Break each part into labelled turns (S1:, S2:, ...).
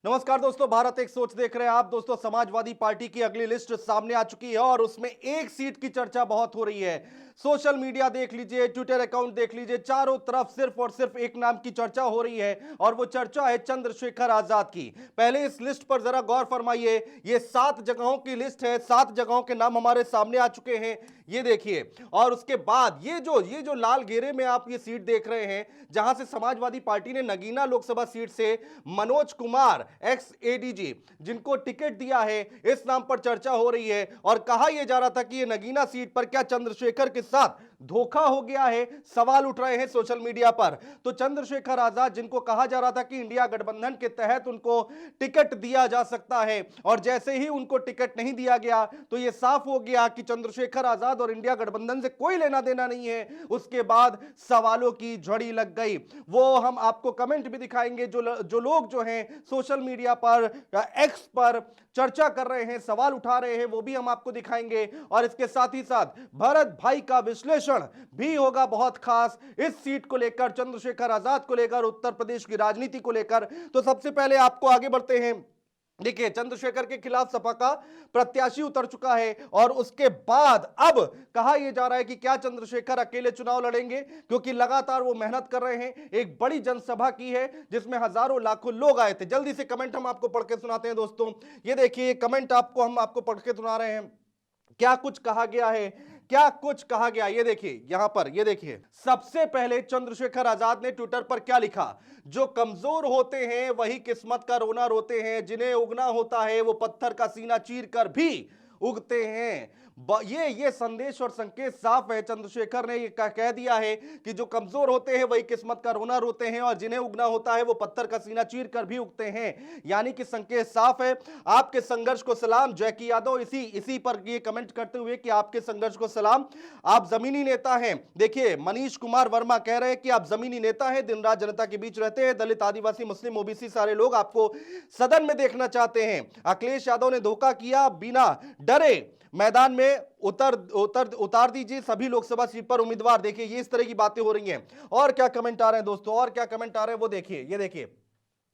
S1: नमस्कार दोस्तों, भारत एक सोच देख रहे हैं आप। दोस्तों, समाजवादी पार्टी की अगली लिस्ट सामने आ चुकी है और उसमें एक सीट की चर्चा बहुत हो रही है। सोशल मीडिया देख लीजिए, ट्विटर अकाउंट देख लीजिए, चारों तरफ सिर्फ और सिर्फ एक नाम की चर्चा हो रही है और वो चर्चा है चंद्रशेखर आजाद की। पहले इस लिस्ट पर जरा गौर फरमाइए। ये 7 जगहों की लिस्ट है, 7 जगहों के नाम हमारे सामने आ चुके हैं, ये देखिए। और उसके बाद ये जो लाल घेरे में आप ये सीट देख रहे हैं, जहां से समाजवादी पार्टी ने नगीना लोकसभा सीट से मनोज कुमार एक्स एडीजी जिनको टिकट दिया है, इस नाम पर चर्चा हो रही है। और कहा यह जा रहा था कि ये नगीना सीट पर क्या चंद्रशेखर के साथ धोखा हो गया है, सवाल उठ रहे हैं सोशल मीडिया पर। तो चंद्रशेखर आजाद, जिनको कहा जा रहा था कि इंडिया गठबंधन के तहत उनको टिकट दिया जा सकता है, और जैसे ही उनको टिकट नहीं दिया गया तो यह साफ हो गया कि चंद्रशेखर आजाद और इंडिया गठबंधन से कोई लेना देना नहीं है। उसके बाद सवालों की झड़ी लग गई। वो हम आपको कमेंट भी दिखाएंगे, जो लोग जो हैं सोशल मीडिया पर, एक्स पर चर्चा कर रहे हैं, सवाल उठा रहे हैं, वो भी हम आपको दिखाएंगे। और इसके साथ ही साथ भरत भाई का विश्लेषण भी होगा बहुत खास इस सीट को लेकर, चंद्रशेखर आजाद को लेकर, उत्तर प्रदेश की राजनीति को लेकर। तो सबसे पहले आपको आगे बढ़ते हैं। देखिए, चंद्रशेखर के खिलाफ सपा का प्रत्याशी उतर चुका है और उसके बाद अब कहा यह जा रहा है कि क्या चंद्रशेखर अकेले चुनाव लड़ेंगे, क्योंकि लगातार वो मेहनत कर रहे हैं। एक बड़ी जनसभा की है जिसमें हजारों लाखों लोग आए थे। जल्दी से कमेंट हम आपको पढ़ के सुनाते हैं दोस्तों। ये देखिए, कमेंट हम आपको पढ़ के सुना रहे हैं। क्या कुछ कहा गया है, क्या कुछ कहा गया, ये देखिए यहां पर। ये देखिए, सबसे पहले चंद्रशेखर आजाद ने ट्विटर पर क्या लिखा। जो कमजोर होते हैं वही किस्मत का रोना रोते हैं, जिन्हें उगना होता है वो पत्थर का सीना चीर कर भी उगते हैं। ये संदेश और संकेत साफ है। चंद्रशेखर ने ये कह दिया है कि जो कमजोर होते हैं वही किस्मत का रोना रोते हैं और जिन्हें उगना होता है वो पत्थर का सीना चीर कर भी उगते हैं। यानी कि संकेत साफ है। आपके संघर्ष को सलाम। जैकी यादव इसी पर ये कमेंट करते हुए कि आपके संघर्ष को सलाम, आप जमीनी नेता हैं। देखिए, मनीष कुमार वर्मा कह रहे हैं कि आप जमीनी नेता हैं, दिन रात जनता के बीच रहते हैं, दलित, आदिवासी, मुस्लिम, ओबीसी सारे लोग आपको सदन में देखना चाहते हैं। अखिलेश यादव ने धोखा किया, बिना डरे मैदान में उतार दीजिए सभी लोकसभा सीट पर उम्मीदवार। देखिए, ये इस तरह की बातें हो रही हैं। और क्या कमेंट आ रहे हैं दोस्तों, और क्या कमेंट आ रहे हैं वो देखिए। ये देखिए,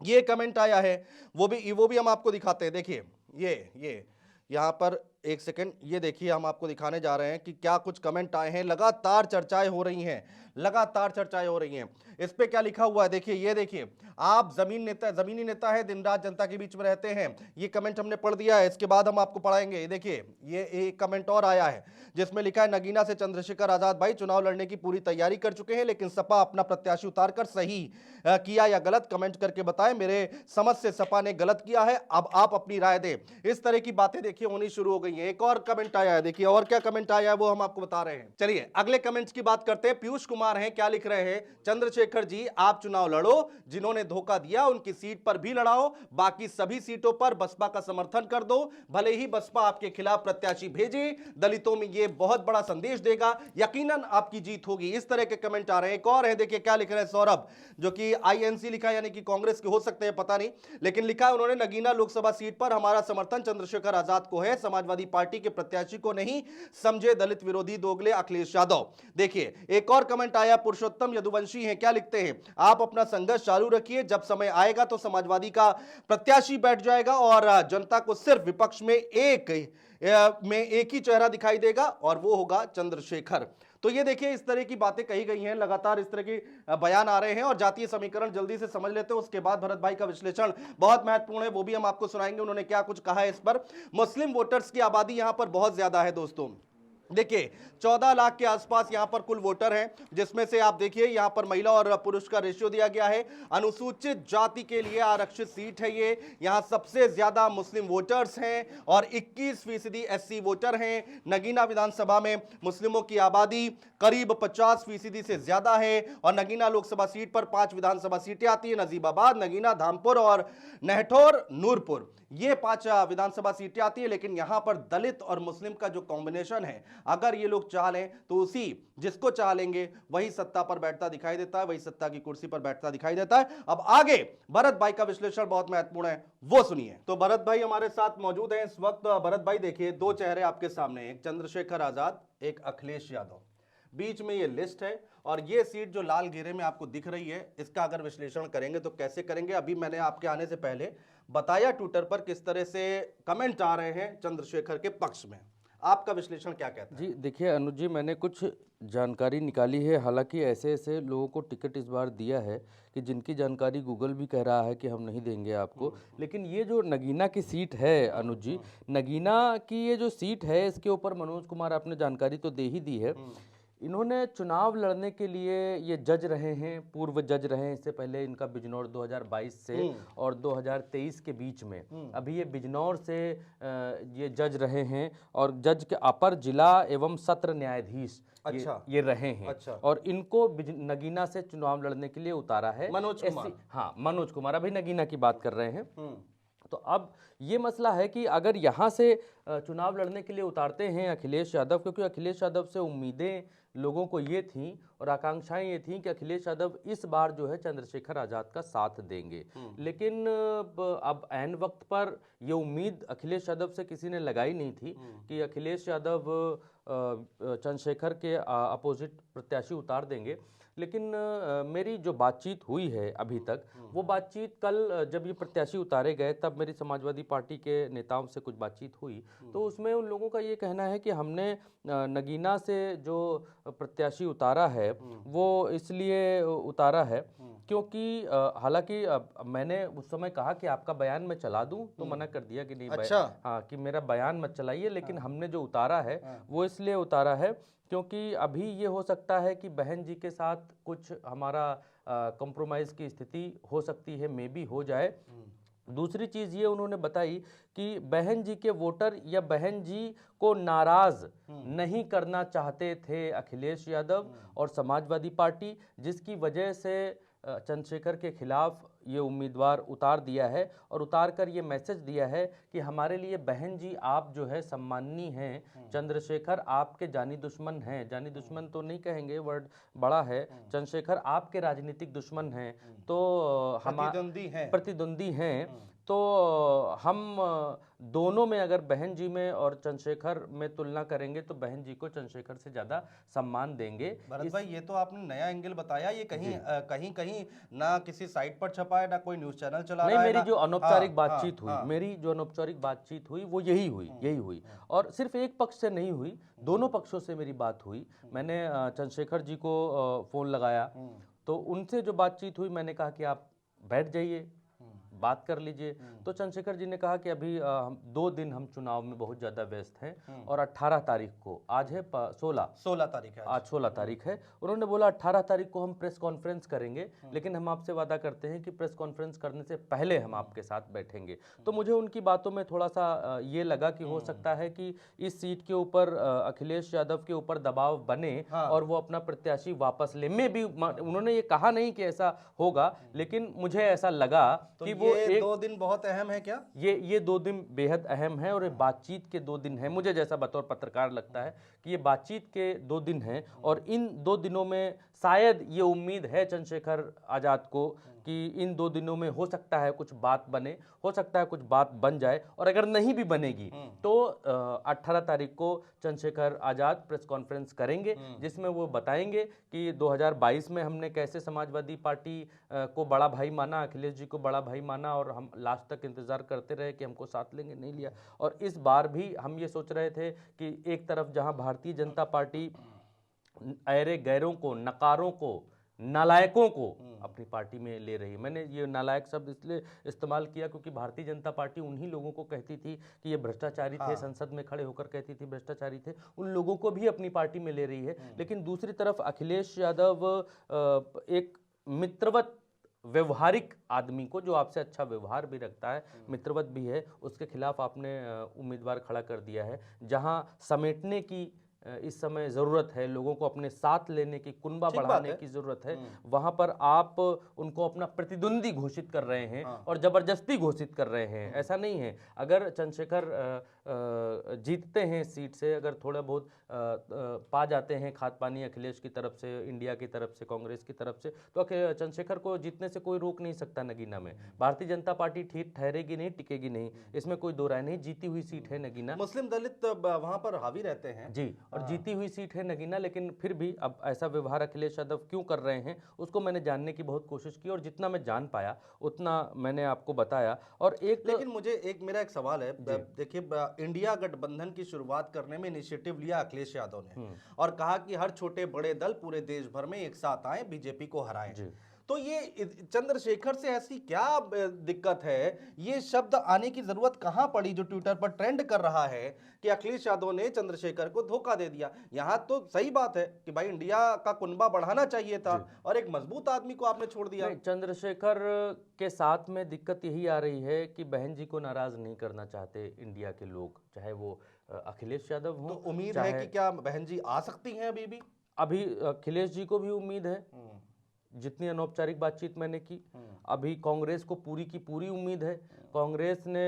S1: ये कमेंट आया है, वो भी हम आपको दिखाते हैं। देखिए, ये यहां पर एक सेकंड, ये देखिए, हम आपको दिखाने जा रहे हैं कि क्या कुछ कमेंट आए हैं। लगातार चर्चाएं हो रही हैं, लगातार चर्चाएं हो रही हैं। इस पे क्या लिखा हुआ है, देखिए, ये देखिए, आप जमीनी नेता है, दिन रात जनता के बीच में रहते हैं। ये कमेंट हमने पढ़ दिया है, इसके बाद हम आपको पढ़ाएंगे। देखिए, ये एक कमेंट और आया है जिसमें लिखा है, नगीना से चंद्रशेखर आजाद भाई चुनाव लड़ने की पूरी तैयारी कर चुके हैं, लेकिन सपा अपना प्रत्याशी उतारकर सही किया या गलत कमेंट करके बताएं। मेरे समझ से सपा ने गलत किया है, अब आप अपनी राय दें। इस तरह की बातें देखिए होनी शुरू हो गई है। एक और कमेंट आया है, देखिए, और क्या कमेंट आया है वो हम आपको बता रहे हैं। चलिए अगले कमेंट्स की बात करते हैं। पीयूष कुमार हैं, क्या लिख रहे हैं। चंद्रशेखर जी, आप चुनाव लड़ो, जिन्होंने धोखा दिया उनकी सीट पर भी लड़ाओ, बाकी सभी सीटों पर बसपा का समर्थन कर दो, भले ही बसपा आपके खिलाफ प्रत्याशी भेजे, दलितों में यह बहुत बड़ा संदेश देगा, यकीनन आपकी जीत होगी। इस तरह के कमेंट आ रहे हैं। एक और है, देखिए क्या लिख रहे हैं सौरभ, जो कि आईएनसी लिखा है, यानी कि कांग्रेस के हो सकते हैं, पता नहीं, लेकिन लिखा है उन्होंने, नगीना लोकसभा सीट पर हमारा समर्थन चंद्रशेखर आजाद को है, समाजवादी पार्टी के प्रत्याशी को नहीं, समझे दलित विरोधी दोगले अखिलेश यादव। देखिए, एक और कमेंट आया, पुरुषोत्तम यदुवंशी हैं, क्या लिखते हैं, आप अपना संघर्ष चालू रखिए, जब समय आएगा तो समाजवादी का प्रत्याशी बैठ जाएगा और जनता को सिर्फ विपक्ष में एक ही चेहरा दिखाई देगा और वो होगा चंद्रशेखर। तो ये देखिए, इस तरह की बातें कही गई हैं, लगातार इस तरह के बयान आ रहे हैं। और जातीय समीकरण जल्दी से समझ लेते हैं, उसके बाद भरत भाई का विश्लेषण बहुत महत्वपूर्ण है, वो भी हम आपको सुनाएंगे, उन्होंने क्या कुछ कहा है इस पर। मुस्लिम वोटर्स की आबादी यहां पर बहुत ज्यादा है दोस्तों। देखिए, 14 लाख के आसपास यहां पर कुल वोटर हैं, जिसमें से आप देखिए यहां पर महिला और पुरुष का रेशियो दिया गया है। अनुसूचित जाति के लिए आरक्षित सीट है ये। यहां सबसे ज्यादा मुस्लिम वोटर्स हैं और 21% एससी वोटर हैं। नगीना विधानसभा में मुस्लिमों की आबादी करीब 50% से ज्यादा है और नगीना लोकसभा सीट पर 5 विधानसभा सीटें आती है, नजीबाबाद, नगीना, धामपुर और नेहठौर, नूरपुर, ये 5 विधानसभा सीटें आती है। लेकिन यहां पर दलित और मुस्लिम का जो कॉम्बिनेशन है, अगर ये लोग चाह लें तो उसी जिसको चाह लेंगे वही सत्ता पर बैठता दिखाई देता है, वही सत्ता की कुर्सी पर बैठता दिखाई देता है। अब आगे भरत भाई का विश्लेषण बहुत महत्वपूर्ण है, वो सुनिए। तो भरत भाई हमारे साथ मौजूद हैं इस वक्त। भरत भाई देखिए, 2 चेहरे आपके सामने, एक चंद्रशेखर आजाद, एक अखिलेश यादव। बीच में ये लिस्ट है और ये सीट जो लाल घेरे में आपको दिख रही है, इसका अगर विश्लेषण करेंगे तो कैसे करेंगे? अभी मैंने आपके आने से पहले बताया ट्विटर पर किस तरह से कमेंट आ रहे हैं चंद्रशेखर के पक्ष में। आपका विश्लेषण क्या कहता है?
S2: जी देखिए अनुज जी, मैंने कुछ जानकारी निकाली है। हालांकि ऐसे ऐसे लोगों को टिकट इस बार दिया है कि जिनकी जानकारी गूगल भी कह रहा है कि हम नहीं देंगे आपको। लेकिन ये जो नगीना की सीट है अनुज जी, नगीना की ये जो सीट है, इसके ऊपर मनोज कुमार आपने जानकारी तो दे ही दी है। इन्होंने चुनाव लड़ने के लिए ये जज रहे हैं, पूर्व जज रहे हैं। इससे पहले इनका बिजनौर 2022 से और 2023 के बीच में, अभी ये बिजनौर से ये जज रहे हैं और जज के अपर जिला एवं सत्र न्यायाधीश ये रहे हैं।
S1: अच्छा।
S2: और इनको नगीना से चुनाव लड़ने के लिए उतारा है
S1: मनोज कुमार।
S2: हाँ, मनोज कुमार, अभी नगीना की बात कर रहे हैं। तो अब ये मसला है कि अगर यहाँ से चुनाव लड़ने के लिए उतारते हैं अखिलेश यादव, क्योंकि अखिलेश यादव से उम्मीदें लोगों को ये थीं और आकांक्षाएं ये थीं कि अखिलेश यादव इस बार जो है चंद्रशेखर आज़ाद का साथ देंगे। लेकिन अब ऐन वक्त पर ये उम्मीद अखिलेश यादव से किसी ने लगाई नहीं थी कि अखिलेश यादव चंद्रशेखर के अपोजिट प्रत्याशी उतार देंगे। लेकिन मेरी जो बातचीत हुई है अभी तक, वो बातचीत कल जब ये प्रत्याशी उतारे गए तब मेरी समाजवादी पार्टी के नेताओं से कुछ बातचीत हुई, तो उसमें उन लोगों का ये कहना है कि हमने नगीना से जो प्रत्याशी उतारा है वो इसलिए उतारा है क्योंकि हालांकि मैंने उस समय कहा कि आपका बयान मैं चला दूं, तो मना कर दिया कि नहीं।
S1: अच्छा।
S2: हाँ, कि मेरा बयान मत चलाइए, लेकिन हमने जो उतारा है वो इसलिए उतारा है क्योंकि अभी ये हो सकता है कि बहन जी के साथ कुछ हमारा कंप्रोमाइज की स्थिति हो सकती है, मे बी हो जाए। दूसरी चीज़ ये उन्होंने बताई कि बहन जी के वोटर या बहन जी को नाराज नहीं करना चाहते थे अखिलेश यादव और समाजवादी पार्टी, जिसकी वजह से चंद्रशेखर के खिलाफ ये उम्मीदवार उतार दिया है और उतार कर ये मैसेज दिया है कि हमारे लिए बहन जी आप जो है सम्माननीय हैं, चंद्रशेखर आपके जानी दुश्मन हैं। जानी दुश्मन तो नहीं कहेंगे, वर्ड बड़ा है, चंद्रशेखर आपके राजनीतिक दुश्मन हैं, तो हम प्रतिद्वंदी हैं। तो हम दोनों में अगर बहन जी में और चंद्रशेखर में तुलना करेंगे तो बहन जी को चंद्रशेखर से ज्यादा सम्मान देंगे।
S1: भरत भाई, ये तो आपने नया एंगल बताया। ये कहीं कहीं ना किसी साइट पर छपा है, ना कोई न्यूज चैनल चला रहा है।
S2: मेरी जो अनौपचारिक बातचीत हुई, मेरी जो अनौपचारिक बातचीत हुई वो यही हुई। और सिर्फ एक पक्ष से नहीं हुई, दोनों पक्षों से मेरी बात हुई। मैंने चंद्रशेखर जी को फोन लगाया तो उनसे जो बातचीत हुई, मैंने कहा कि आप बैठ जाइए, बात कर लीजिए। तो चंद्रशेखर जी ने कहा कि अभी हम 2 दिन हम चुनाव में बहुत ज्यादा व्यस्त हैं और 18 तारीख को, आज है 16 तारीख है, आज 16 तारीख है। उन्होंने बोला 18 तारीख को हम प्रेस कॉन्फ्रेंस करेंगे, लेकिन हम आपसे वादा करते हैं कि प्रेस कॉन्फ्रेंस करने से पहले हम आपके साथ बैठेंगे। तो मुझे उनकी बातों में थोड़ा सा ये लगा कि हो सकता है कि इस सीट के ऊपर अखिलेश यादव के ऊपर दबाव बने और वो अपना प्रत्याशी वापस ले। में भी उन्होंने ये कहा नहीं कि ऐसा होगा, लेकिन मुझे ऐसा लगा कि वो
S1: ये 2 दिन बहुत अहम है क्या?
S2: ये 2 दिन बेहद अहम है और ये बातचीत के 2 दिन हैं। मुझे जैसा बतौर पत्रकार लगता है कि ये बातचीत के 2 दिन हैं और इन 2 दिनों में शायद ये उम्मीद है चंद्रशेखर आज़ाद को कि इन 2 दिनों में हो सकता है कुछ बात बने, हो सकता है कुछ बात बन जाए। और अगर नहीं भी बनेगी तो 18 तारीख को चंद्रशेखर आज़ाद प्रेस कॉन्फ्रेंस करेंगे, जिसमें वो बताएंगे कि 2022 में हमने कैसे समाजवादी पार्टी को बड़ा भाई माना, अखिलेश जी को बड़ा भाई माना और हम लास्ट तक इंतजार करते रहे कि हमको साथ लेंगे, नहीं लिया। और इस बार भी हम ये सोच रहे थे कि एक तरफ जहां भारतीय जनता पार्टी ऐरे गैरों को, नकारों को, नालायकों को अपनी पार्टी में ले रही है। मैंने ये नालायक शब्द इसलिए इस्तेमाल किया क्योंकि भारतीय जनता पार्टी उन्हीं लोगों को कहती थी कि ये भ्रष्टाचारी थे, संसद में खड़े होकर कहती थी भ्रष्टाचारी थे, उन लोगों को भी अपनी पार्टी में ले रही है। लेकिन दूसरी तरफ अखिलेश यादव एक मित्रवत व्यवहारिक आदमी को, जो आपसे अच्छा व्यवहार भी रखता है, मित्रवत भी है, उसके खिलाफ आपने उम्मीदवार खड़ा कर दिया है। जहां समेटने की इस समय ज़रूरत है, लोगों को अपने साथ लेने की, कुनबा बढ़ाने की ज़रूरत है, वहाँ पर आप उनको अपना प्रतिद्वंदी घोषित कर रहे हैं और ज़बरदस्ती घोषित कर रहे हैं। ऐसा नहीं है। अगर चंद्रशेखर जीतते हैं सीट से, अगर थोड़ा बहुत पा जाते हैं खाद पानी अखिलेश की तरफ से, इंडिया की तरफ से, कांग्रेस की तरफ से, तो चंद्रशेखर को जीतने से कोई रोक नहीं सकता नगीना में। भारतीय जनता पार्टी ठीक ठहरेगी नहीं, टिकेगी नहीं, इसमें कोई दो राय नहीं। जीती हुई सीट है नगीना।
S1: मुस्लिम दलित वहां पर हावी रहते हैं
S2: जी, और जीती हुई सीट है नगीना, लेकिन फिर भी अब ऐसा व्यवहार अखिलेश यादव क्यों कर रहे हैं उसको मैंने जानने की बहुत कोशिश की, और जितना मैं जान पाया उतना मैंने आपको बताया। और
S1: लेकिन मुझे मेरा एक सवाल है, देखिए इंडिया गठबंधन की शुरुआत करने में इनिशिएटिव लिया अखिलेश यादव ने और कहा कि हर छोटे बड़े दल पूरे देश भर में एक साथ आए, बीजेपी को हराएं। तो ये चंद्रशेखर से ऐसी क्या दिक्कत है, ये शब्द आने की जरूरत कहां पड़ी जो ट्विटर पर ट्रेंड कर रहा है कि अखिलेश यादव ने चंद्रशेखर को धोखा दे दिया। यहां तो सही बात है कि भाई इंडिया का कुनबा बढ़ाना चाहिए था और एक मजबूत आदमी को आपने छोड़ दिया।
S2: चंद्रशेखर के साथ में दिक्कत यही आ रही है कि बहन जी को नाराज नहीं करना चाहते इंडिया के लोग, चाहे वो अखिलेश यादव हो।
S1: तो उम्मीद है कि क्या बहन जी आ सकती हैं? अभी
S2: अखिलेश जी को भी उम्मीद है, जितनी अनौपचारिक बातचीत मैंने की। अभी कांग्रेस को पूरी की पूरी उम्मीद है। कांग्रेस ने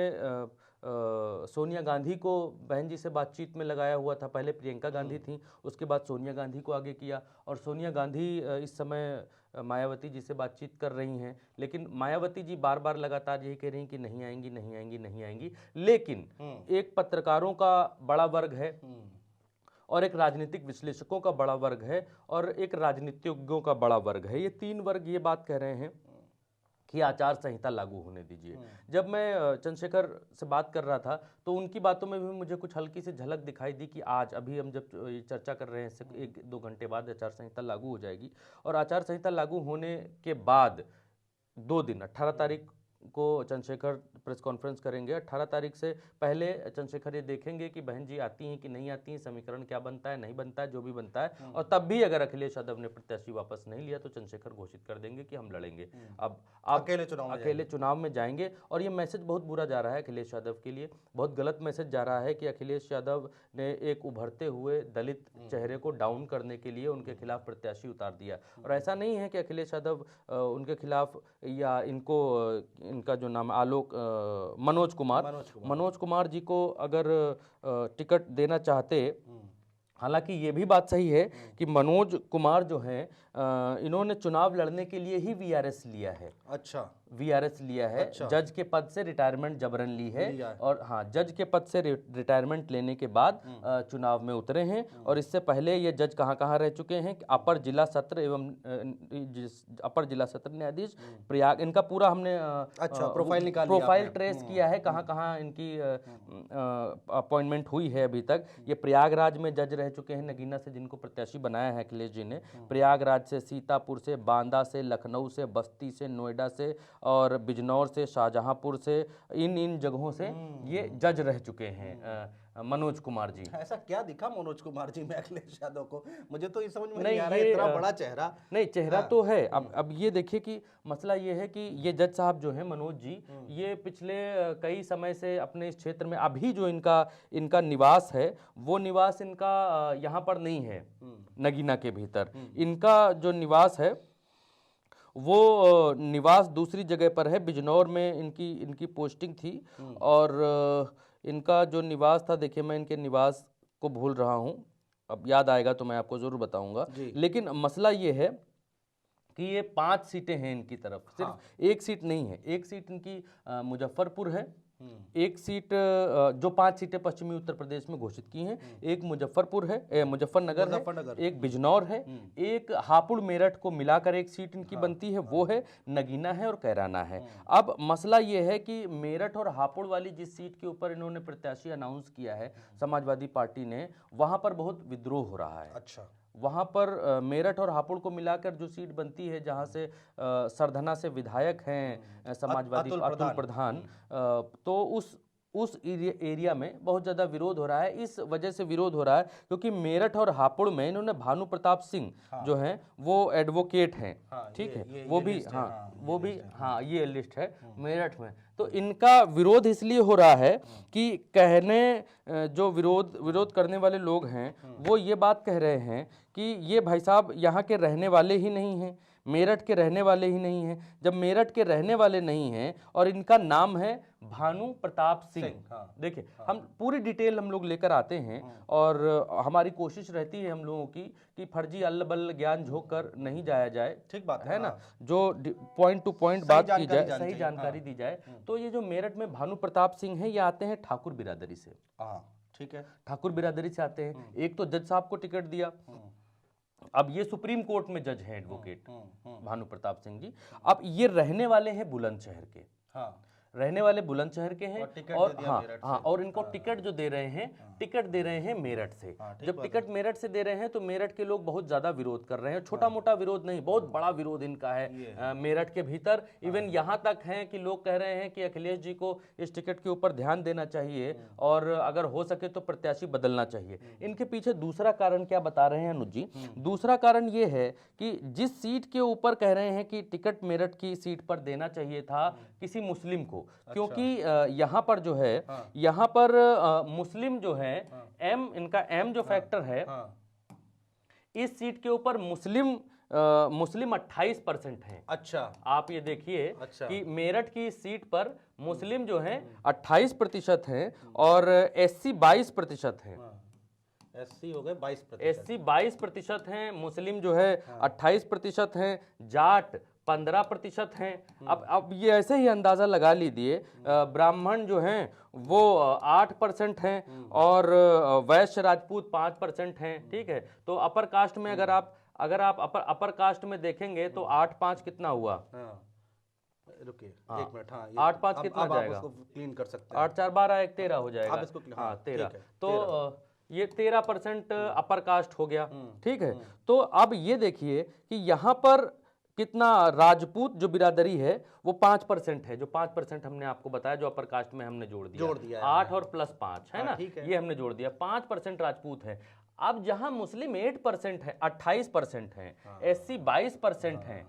S2: सोनिया गांधी को बहन जी से बातचीत में लगाया हुआ था। पहले प्रियंका गांधी थी, उसके बाद सोनिया गांधी को आगे किया, और सोनिया गांधी इस समय मायावती जी से बातचीत कर रही हैं। लेकिन मायावती जी बार बार लगातार यही कह रही हैं कि नहीं आएंगी, नहीं आएंगी, नहीं आएंगी। लेकिन एक पत्रकारों का बड़ा वर्ग है और एक राजनीतिक विश्लेषकों का बड़ा वर्ग है और एक राजनीतिज्ञों का बड़ा वर्ग है। ये तीन वर्ग ये बात कह रहे हैं कि आचार संहिता लागू होने दीजिए। जब मैं चंद्रशेखर से बात कर रहा था तो उनकी बातों में भी मुझे कुछ हल्की सी झलक दिखाई दी कि आज अभी हम जब ये चर्चा कर रहे हैं इससे 1-2 घंटे बाद आचार संहिता लागू हो जाएगी, और आचार संहिता लागू होने के बाद 2 दिन 18 तारीख को चंद्रशेखर प्रेस कॉन्फ्रेंस करेंगे। 18 तारीख से पहले चंद्रशेखर ये देखेंगे कि बहन जी आती हैं कि नहीं आती हैं, समीकरण क्या बनता है, नहीं बनता है, जो भी बनता है। और तब भी अगर अखिलेश यादव ने प्रत्याशी वापस नहीं लिया तो चंद्रशेखर घोषित कर देंगे कि हम लड़ेंगे। अब अकेले चुनाव में जाएंगे। और ये मैसेज बहुत बुरा जा रहा है अखिलेश यादव के लिए, बहुत गलत मैसेज जा रहा है कि अखिलेश यादव ने एक उभरते हुए दलित चेहरे को डाउन करने के लिए उनके खिलाफ प्रत्याशी उतार दिया। और ऐसा नहीं है कि अखिलेश यादव उनके खिलाफ या इनका जो नाम मनोज कुमार जी को अगर टिकट देना चाहते, हालांकि ये भी बात सही है कि मनोज कुमार जो हैं इन्होंने चुनाव लड़ने के लिए ही वीआरएस लिया है।
S1: अच्छा,
S2: वीआरएस लिया है। अच्छा। जज के पद से रिटायरमेंट जबरन ली है और हाँ, जज के पद से रिटायरमेंट लेने के बाद चुनाव में उतरे हैं। और इससे पहले ये जज कहाँ रह चुके हैं? अपर जिला सत्र एवं अपर जिला सत्र न्यायाधीश प्रयाग, इनका पूरा हमने
S1: अच्छा प्रोफाइल
S2: ट्रेस किया है कहाँ इनकी अपॉइंटमेंट हुई है अभी तक। ये प्रयागराज में जज रह चुके हैं नगीना से, जिनको प्रत्याशी बनाया है अखिलेश जी ने। प्रयागराज से, सीतापुर से, बांदा से, लखनऊ से, बस्ती से, नोएडा से और बिजनौर से, शाहजहांपुर से, इन जगहों से ये जज रह चुके हैं मनोज कुमार जी।
S1: ऐसा क्या दिखा मनोज कुमार जी में अखिलेश यादव को? मुझे तो ये समझ में नहीं आ रहा है, इतना बड़ा चेहरा।
S2: नहीं, चेहरा तो है। अब ये देखिए कि मसला ये है कि ये जज साहब जो हैं मनोज जी, ये पिछले कई समय से अपने इस क्षेत्र में, अभी जो इनका निवास है वो निवास इनका यहाँ पर नहीं है नगीना के भीतर। इनका जो निवास है वो निवास दूसरी जगह पर है, बिजनौर में इनकी पोस्टिंग थी। और इनका जो निवास था, देखिए मैं इनके निवास को भूल रहा हूँ, अब याद आएगा तो मैं आपको जरूर बताऊंगा। लेकिन मसला ये है कि ये 5 सीटें हैं इनकी तरफ, सिर्फ एक सीट नहीं है। एक सीट इनकी मुजफ्फरपुर है, एक सीट जो 5 सीटें पश्चिमी उत्तर प्रदेश में घोषित की हैं, एक मुजफ्फरपुर है, मुजफ्फरनगर है, एक बिजनौर है, एक हापुड़ मेरठ को मिलाकर एक सीट इनकी बनती है, वो है नगीना है और कैराना है। अब मसला ये है कि मेरठ और हापुड़ वाली जिस सीट के ऊपर इन्होंने प्रत्याशी अनाउंस किया है समाजवादी पार्टी ने, वहां पर बहुत विद्रोह हो रहा है। अच्छा, वहाँ पर मेरठ और हापुड़ को मिलाकर जो सीट बनती है, जहाँ से सरधना से विधायक हैं समाजवादी अतुल प्रधान, तो उस एरिया में बहुत ज़्यादा विरोध हो रहा है। इस वजह से विरोध हो रहा है क्योंकि मेरठ और हापुड़ में इन्होंने भानु प्रताप सिंह जो हैं वो एडवोकेट हैं, ठीक है, वो भी ये लिस्ट है मेरठ में। तो इनका विरोध इसलिए हो रहा है कि जो विरोध करने वाले लोग हैं वो ये बात कह रहे हैं कि ये भाई साहब यहाँ के रहने वाले ही नहीं हैं, मेरठ के रहने वाले ही नहीं हैं। जब मेरठ के रहने वाले नहीं हैं और इनका नाम है भानु प्रताप सिंह, देखिए हम पूरी डिटेल हम लोग लेकर आते हैं और हमारी कोशिश रहती है हम लोगों की कि फर्जी अल्ल-बल्ल ज्ञान झोंक कर नहीं जाया जाए, ठीक बात है ना, जो पॉइंट टू पॉइंट बात की जाए, सही जानकारी दी जाए। तो ये जो मेरठ में भानु प्रताप सिंह है, ये आते हैं ठाकुर बिरादरी से।
S1: ठीक है।
S2: ठाकुर बिरादरी से आते हैं। एक तो जज साहब को टिकट दिया, अब ये सुप्रीम कोर्ट में जज हैं एडवोकेट भानु प्रताप सिंह जी। अब ये रहने वाले हैं बुलंदशहर के,
S1: हाँ,
S2: रहने वाले बुलंदशहर के हैं,
S1: और टिकट
S2: और
S1: दे दिया
S2: हाँ
S1: मेरठ
S2: हाँ,
S1: से।
S2: और इनको टिकट जो दे रहे हैं, टिकट दे रहे हैं मेरठ से।
S1: ठीक
S2: जब टिकट मेरठ से दे रहे हैं तो मेरठ के लोग बहुत ज्यादा विरोध कर रहे हैं, छोटा मोटा विरोध नहीं, बहुत बड़ा विरोध इनका है मेरठ के भीतर। इवन यहाँ तक है कि लोग कह रहे हैं कि अखिलेश जी को इस टिकट के ऊपर ध्यान देना चाहिए और अगर हो सके तो प्रत्याशी बदलना चाहिए। इनके पीछे दूसरा कारण क्या बता रहे हैं अनुज जी? दूसरा कारण ये है कि जिस सीट के ऊपर कह रहे हैं कि टिकट मेरठ की सीट पर देना चाहिए था किसी मुस्लिम को, क्योंकि यहाँ पर जो है, यहाँ पर मुस्लिम जो है, एम इनका एम जो फैक्टर है, इस सीट के ऊपर मुस्लिम 28% हैं।
S1: अच्छा,
S2: आप ये देखिए
S1: अच्छा।
S2: कि मेरठ की सीट पर मुस्लिम जो हैं 28% हैं और एससी 22% हैं।
S1: एससी हो गए 22%,
S2: एससी 22% हैं, मुस्लिम जो है 28% हैं, जाट 15% हैं। अब ये ऐसे ही अंदाजा लगा लीजिए, ब्राह्मण जो हैं वो 8% हैं और वैश्य राजपूत 5% हैं। ठीक है, तो अपर कास्ट में अगर आप अपर कास्ट में देखेंगे तो 8-5 कितना हुआ?
S1: रुकिए
S2: हाँ,
S1: एक मिनट। हाँ,
S2: 8-5 कितना
S1: अब
S2: जाएगा?
S1: आप उसको क्लीन कर सकते हैं।
S2: 8-4 12 1 13 हो जाएगा।
S1: आप इसको
S2: हाँ, 13।
S1: ठीक है,
S2: तो ये 13% अपर कास्ट हो गया। ठीक है, तो अब ये देखिए कि यहाँ पर कितना राजपूत जो बिरादरी है वो 5% है, जो 5% हमने आपको बताया, जो अपर कास्ट में हमने जोड़ दिया 8 और +5 है ना,
S1: ठीक है।
S2: ये हमने जोड़ दिया, 5% राजपूत है। अब जहां मुस्लिम 8% है, 28% है, एससी 22% है,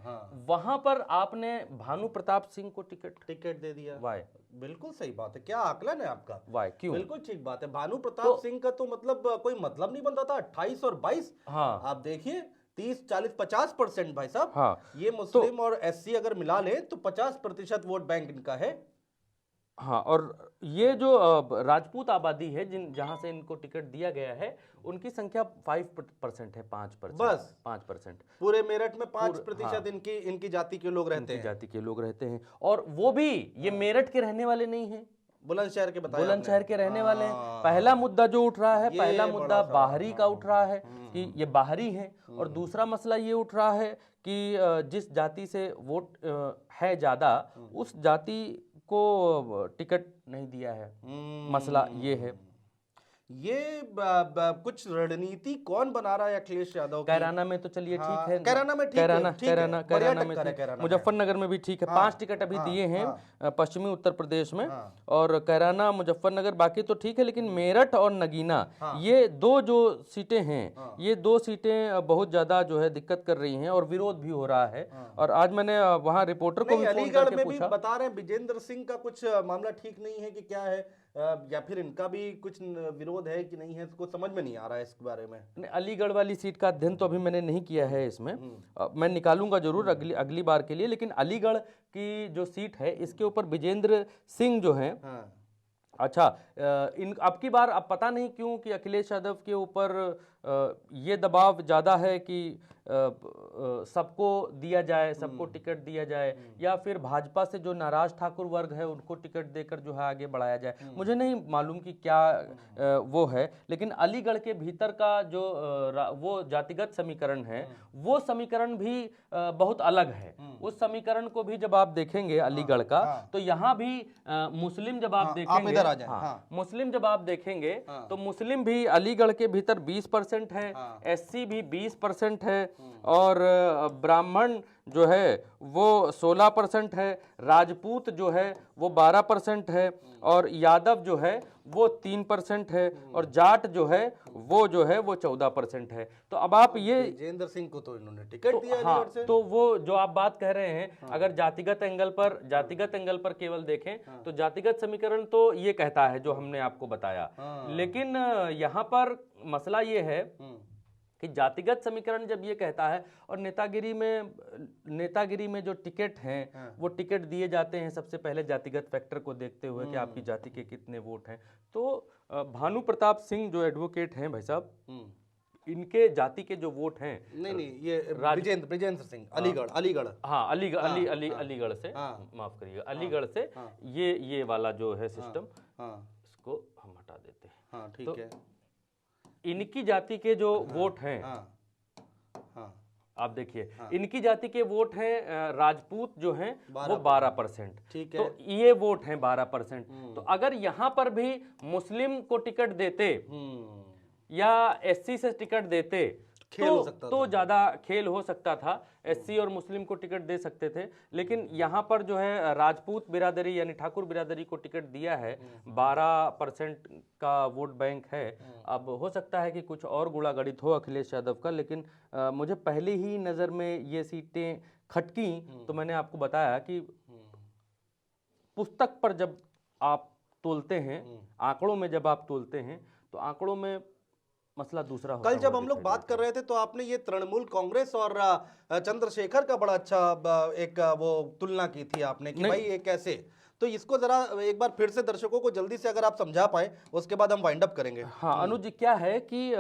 S2: वहां पर आपने भानु प्रताप सिंह को टिकट
S1: दे दिया।
S2: वाई?
S1: बिल्कुल सही बात है, क्या आकलन है आपका?
S2: वाई, क्यों?
S1: बिल्कुल ठीक बात है। भानु प्रताप सिंह का तो मतलब कोई मतलब नहीं बनता था। 28 और 22,
S2: हाँ,
S1: आप देखिए 30, 40, 50% भाई साहब।
S2: हाँ,
S1: ये मुस्लिम और एससी अगर मिला ले तो 50% वोट बैंक इनका है।
S2: हाँ, और ये जो राजपूत आबादी है जहां से इनको टिकट दिया गया है, उनकी संख्या 5% है, 5%,
S1: बस
S2: 5%।
S1: पूरे मेरठ में 5% इनकी जाति के लोग रहते हैं।
S2: जाति के लोग रहते हैं, और वो भी ये मेरठ के रहने वाले नहीं हैं,
S1: बुलंदशहर के बताया,
S2: बुलंदशहर के रहने वाले हैं। पहला मुद्दा जो उठ रहा है, पहला मुद्दा बाहरी का उठ रहा है कि ये बाहरी हैं, और दूसरा मसला ये उठ रहा है कि जिस जाति से वोट है ज्यादा, उस जाति को टिकट नहीं दिया है। मसला ये है।
S1: ये कुछ रणनीति कौन बना रहा है अखिलेश यादव की?
S2: कैराना में तो चलिए ठीक है,
S1: कैराना में ठीक है,
S2: कैराना में ठीक, मुजफ्फरनगर में भी ठीक है। 5 टिकट अभी दिए हैं पश्चिमी उत्तर प्रदेश में, और कैराना, मुजफ्फरनगर बाकी तो ठीक है, लेकिन मेरठ और नगीना, ये दो जो सीटें हैं, ये 2 सीटें बहुत ज्यादा जो है दिक्कत कर रही हैं और विरोध भी हो रहा है। और आज मैंने वहाँ रिपोर्टर को भी फोन
S1: अलीगढ़
S2: करके
S1: में भी
S2: पूछा,
S1: बता रहे हैं विजेंद्र सिंह का कुछ मामला ठीक नहीं है कि क्या है, या फिर इनका भी कुछ विरोध है कि नहीं है, इसको समझ में नहीं आ रहा है इसके बारे में।
S2: अलीगढ़ वाली सीट का अध्ययन तो अभी मैंने नहीं किया है इसमें, मैं निकालूंगा जरूर अगली बार के लिए। लेकिन अलीगढ़ की जो सीट है, इसके ऊपर विजेंद्र सिंह जो हैं, अच्छा, इन अब की बार अब पता नहीं क्यों कि अखिलेश यादव के ऊपर ये दबाव ज़्यादा है कि सबको दिया जाए, सबको टिकट दिया जाए, या फिर भाजपा से जो नाराज ठाकुर वर्ग है उनको टिकट देकर जो है आगे बढ़ाया जाए। मुझे नहीं मालूम कि क्या वो है, लेकिन अलीगढ़ के भीतर का जो वो जातिगत समीकरण है, वो समीकरण भी बहुत अलग है। उस समीकरण को भी जब आप देखेंगे अलीगढ़ का, तो यहाँ भी मुस्लिम जब आप देखेंगे, मुस्लिम जब आप देखेंगे तो मुस्लिम भी अलीगढ़ के भीतर 20% है, एससी भी 20% है, और ब्राह्मण जो है वो 16% है, राजपूत जो है वो 12% है, और यादव जो है वो 3% है, और जाट जो है वो 14% है। तो अब आप ये
S1: विजेंद्र सिंह को तो इन्होंने टिकट दिया
S2: हाँ, से। तो वो जो आप बात कह रहे हैं, अगर जातिगत एंगल पर केवल देखें तो जातिगत समीकरण तो ये कहता है जो हमने आपको बताया, लेकिन यहाँ पर मसला ये है कि जातिगत समीकरण जब ये कहता है, और नेतागिरी में जो टिकट हैं वो टिकट दिए जाते हैं सबसे पहले जातिगत फैक्टर को देखते हुए कि आपकी जाति के कितने वोट हैं। तो भानु प्रताप सिंह जो एडवोकेट हैं भाई साहब, इनके जाति के जो वोट हैं,
S1: नहीं ये विजेंद्र सिंह अलीगढ़
S2: हाँ, अलीगढ़ से, माफ करिएगा, अलीगढ़ से ये वाला जो है सिस्टम, इसको हम हटा देते हैं।
S1: हाँ ठीक
S2: तो
S1: है।
S2: इनकी जाति के जो वोट हैं,
S1: हाँ हाँ
S2: आप देखिए
S1: हाँ।
S2: इनकी जाति के वोट हैं राजपूत जो हैं वो 12%।
S1: ठीक है।
S2: तो ये वोट हैं 12%। तो अगर यहाँ पर भी मुस्लिम को टिकट देते या एससी से टिकट देते
S1: खेल हो सकता
S2: तो
S1: था।
S2: ज्यादा खेल हो सकता था, एससी और मुस्लिम को टिकट दे सकते थे। लेकिन यहाँ पर जो है राजपूत बिरादरी यानी ठाकुर बिरादरी को टिकट दिया है, 12% का वोट बैंक है। अब हो सकता है कि कुछ और गुणा गणित हो अखिलेश यादव का, लेकिन मुझे पहले ही नज़र में ये सीटें खटकी तो मैंने आपको बताया कि पुस्तक पर जब आप तोलते हैं, आंकड़ों में जब आप तोलते हैं, तो आंकड़ों में मसला दूसरा होता
S1: कल जब
S2: हुआ
S1: हम लोग
S2: दिखाई
S1: बात
S2: देता
S1: कर रहे थे तो आपने ये तृणमूल कांग्रेस और चंद्रशेखर का बड़ा अच्छा एक वो तुलना की थी आपने कि
S2: नहीं।
S1: भाई ये कैसे। तो इसको जरा एक बार फिर से दर्शकों को जल्दी से अगर आप समझा पाए, उसके बाद हम वाइंड अप करेंगे।
S2: हाँ अनुज जी, क्या है कि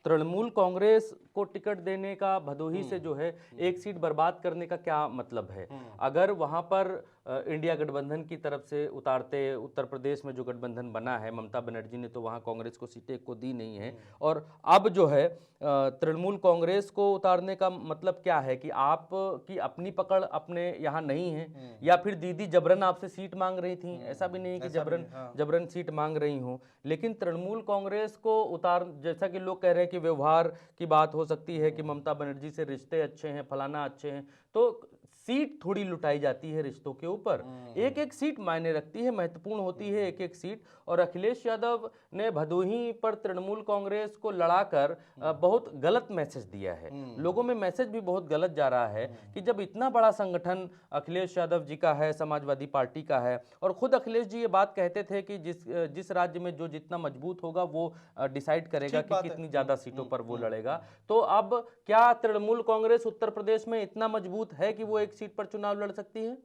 S2: तृणमूल कांग्रेस को टिकट देने का भदोही से जो है एक सीट बर्बाद करने का क्या मतलब है? अगर वहां पर इंडिया गठबंधन की तरफ से उतारते, उत्तर प्रदेश में जो गठबंधन बना है ममता बनर्जी ने, तो वहां कांग्रेस को सीटें को दी नहीं है। और अब जो है तृणमूल कांग्रेस को उतारने का मतलब क्या है कि आप की अपनी पकड़ अपने यहाँ नहीं है, या फिर दीदी जबरन आपसे सीट मांग रही थी। ऐसा भी नहीं कि जबरन सीट मांग रही हूँ, लेकिन तृणमूल कांग्रेस को उतार, जैसा कि लोग कह रहे हैं कि व्यवहार की बात हो सकती है कि ममता बनर्जी से रिश्ते अच्छे हैं, फलाना अच्छे हैं, तो सीट थोड़ी लुटाई जाती है रिश्तों के ऊपर। एक एक सीट मायने रखती है, महत्वपूर्ण होती है एक एक सीट। और अखिलेश यादव ने भदोही पर तृणमूल कांग्रेस को लड़ाकर बहुत गलत मैसेज दिया है। लोगों में मैसेज भी बहुत गलत जा रहा है कि जब इतना बड़ा संगठन अखिलेश यादव जी का है, समाजवादी पार्टी का है, और खुद अखिलेश जी ये बात कहते थे कि जिस राज्य में जो जितना मजबूत होगा वो डिसाइड करेगा कि कितनी ज्यादा सीटों पर वो लड़ेगा। तो अब क्या तृणमूल कांग्रेस उत्तर प्रदेश में इतना मजबूत है कि वो एक सीट पर चुनाव लड़ सकती है?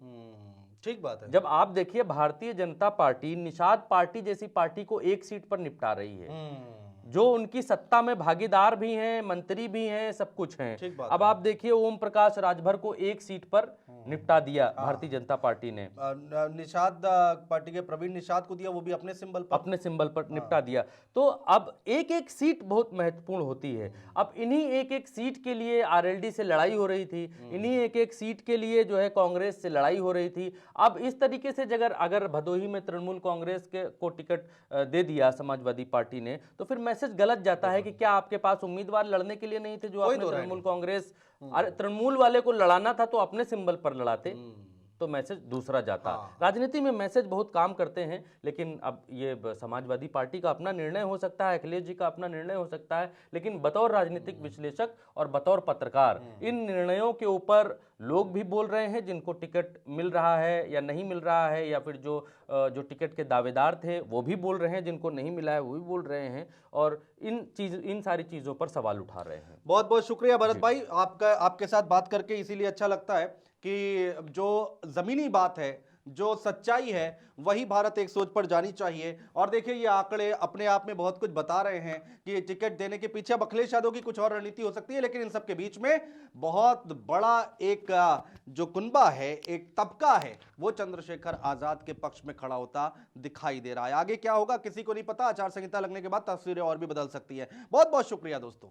S1: ठीक बात है।
S2: जब आप देखिए भारतीय जनता पार्टी निषाद पार्टी जैसी पार्टी को एक सीट पर निपटा रही है, जो उनकी सत्ता में भागीदार भी हैं, मंत्री भी हैं, सब कुछ हैं। अब आप देखिए ओम प्रकाश राजभर को एक सीट पर निपटा दिया भारतीय जनता पार्टी ने।
S1: निषाद पार्टी के प्रवीण निषाद को दिया, वो भी अपने सिंबल पर
S2: निपटा दिया। तो अब एक एक सीट बहुत महत्वपूर्ण होती है। अब इन्हीं एक एक सीट के लिए आरएलडी से लड़ाई हो रही थी, इन्हीं एक एक सीट के लिए जो है कांग्रेस से लड़ाई हो रही थी। अब इस तरीके से अगर भदोही में तृणमूल कांग्रेस को टिकट दे दिया समाजवादी पार्टी ने, तो फिर मैसेज गलत जाता है कि क्या आपके पास उम्मीदवार लड़ने के लिए नहीं थे जो आपने तृणमूल कांग्रेस, अरे तृणमूल वाले को लड़ाना था तो अपने सिंबल पर लड़ाते, तो मैसेज दूसरा जाता। राजनीति में मैसेज बहुत काम करते हैं, लेकिन अब ये समाजवादी पार्टी का अपना निर्णय हो सकता है, अखिलेश जी का अपना निर्णय हो सकता है, लेकिन बतौर राजनीतिक विश्लेषक और बतौर पत्रकार इन निर्णयों के ऊपर लोग भी बोल रहे हैं, जिनको टिकट मिल रहा है या नहीं मिल रहा है, या फिर जो टिकट के दावेदार थे वो भी बोल रहे हैं, जिनको नहीं मिला है वो भी बोल रहे हैं, और इन सारी चीजों पर सवाल उठा रहे हैं।
S1: बहुत बहुत शुक्रिया भरत भाई, आपके साथ बात करके इसीलिए अच्छा लगता है कि जो जमीनी बात है, जो सच्चाई है, वही भारत एक सोच पर जानी चाहिए। और देखिए ये आंकड़े अपने आप में बहुत कुछ बता रहे हैं कि टिकट देने के पीछे अब अखिलेश यादव की कुछ और रणनीति हो सकती है, लेकिन इन सब के बीच में बहुत बड़ा एक जो कुनबा है, एक तबका है, वो चंद्रशेखर आजाद के पक्ष में खड़ा होता दिखाई दे रहा है। आगे क्या होगा किसी को नहीं पता, आचार संहिता लगने के बाद तस्वीरें और भी बदल सकती है। बहुत बहुत शुक्रिया दोस्तों।